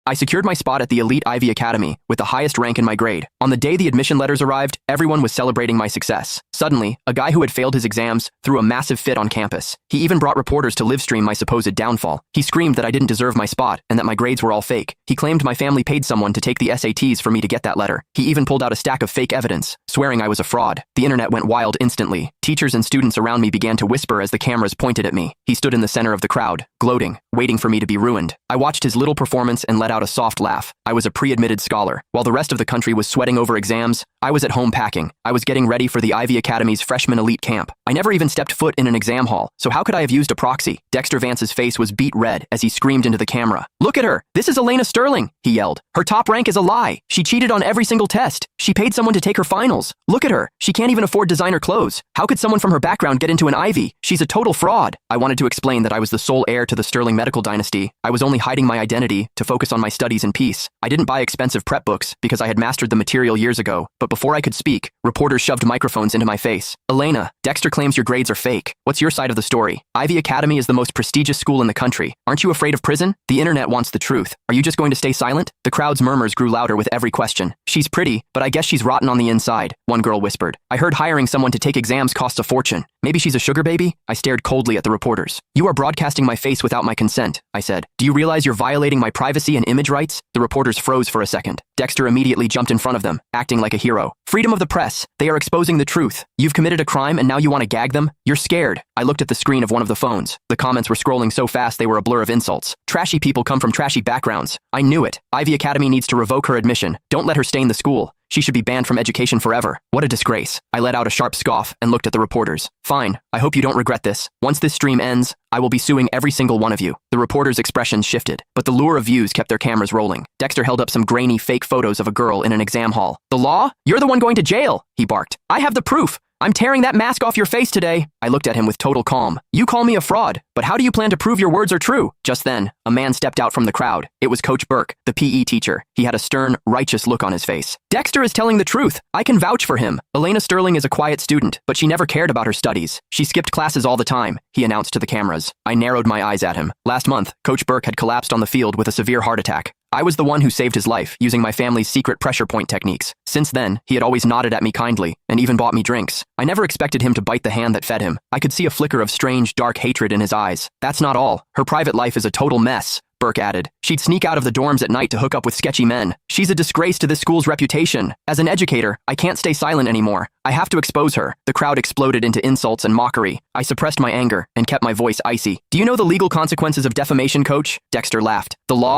I secured my spot at the elite Ivy Academy with the highest rank in my grade. On the day the admission letters arrived, everyone was celebrating my success. Suddenly, a guy who had failed his exams threw a massive fit on campus. He even brought reporters to livestream my supposed downfall. He screamed that I didn't deserve my spot and that my grades were all fake. He claimed my family paid someone to take the SATs for me to get that letter. He even pulled out a stack of fake evidence, swearing I was a fraud. The internet went wild instantly. Teachers and students around me began to whisper as the cameras pointed at me. He stood in the center of the crowd, gloating, waiting for me to be ruined. I watched his little performance and let out a soft laugh. I was a pre-admitted scholar. While the rest of the country was sweating over exams, I was at home packing. I was getting ready for the Ivy Academy's freshman elite camp. I never even stepped foot in an exam hall, so how could I have used a proxy? Dexter Vance's face was beet red as he screamed into the camera. "Look at her! This is Elena Sterling!" he yelled. "Her top rank is a lie. She cheated on every single test. She paid someone to take her finals. Look at her. She can't even afford designer clothes. How could someone from her background get into an Ivy? She's a total fraud." I wanted to explain that I was the sole heir to the Sterling medical dynasty. I was only hiding my identity to focus on my studies in peace. I didn't buy expensive prep books because I had mastered the material years ago, but before I could speak, reporters shoved microphones into my face. "Elena, Dexter claims your grades are fake. What's your side of the story? Ivy Academy is the most prestigious school in the country. Aren't you afraid of prison? The internet wants the truth. Are you just going to stay silent?" The crowd's murmurs grew louder with every question. "She's pretty, but I guess she's rotten on the inside," one girl whispered. "I heard hiring someone to take exams costs a fortune. Maybe she's a sugar baby?" I stared coldly at the reporters. "You are broadcasting my face without my consent," I said. "Do you realize you're violating my privacy and image rights?" The reporters froze for a second. Dexter immediately jumped in front of them, acting like a hero. "Freedom of the press. They are exposing the truth. You've committed a crime and now you want to gag them? You're scared." I looked at the screen of one of the phones. The comments were scrolling so fast they were a blur of insults. Trashy people come from trashy backgrounds. I knew it. Ivy Academy needs to revoke her admission. Don't let her stain the school. She should be banned from education forever. What a disgrace. I let out a sharp scoff and looked at the reporters. "Fine. I hope you don't regret this. Once this stream ends, I will be suing every single one of you." The reporters' expressions shifted, but the lure of views kept their cameras rolling. Dexter held up some grainy fake photos of a girl in an exam hall. "The law? You're the one going to jail," he barked. "I have the proof. I'm tearing that mask off your face today." I looked at him with total calm. "You call me a fraud, but how do you plan to prove your words are true?" Just then, a man stepped out from the crowd. It was Coach Burke, the PE teacher. He had a stern, righteous look on his face. "Dexter is telling the truth. I can vouch for him. Elena Sterling is a quiet student, but she never cared about her studies. She skipped classes all the time," he announced to the cameras. I narrowed my eyes at him. Last month, Coach Burke had collapsed on the field with a severe heart attack. I was the one who saved his life, using my family's secret pressure point techniques. Since then, he had always nodded at me kindly, and even bought me drinks. I never expected him to bite the hand that fed him. I could see a flicker of strange, dark hatred in his eyes. "That's not all. Her private life is a total mess," Burke added. "She'd sneak out of the dorms at night to hook up with sketchy men. She's a disgrace to this school's reputation. As an educator, I can't stay silent anymore. I have to expose her." The crowd exploded into insults and mockery. I suppressed my anger and kept my voice icy. "Do you know the legal consequences of defamation, Coach?" Dexter laughed. "The law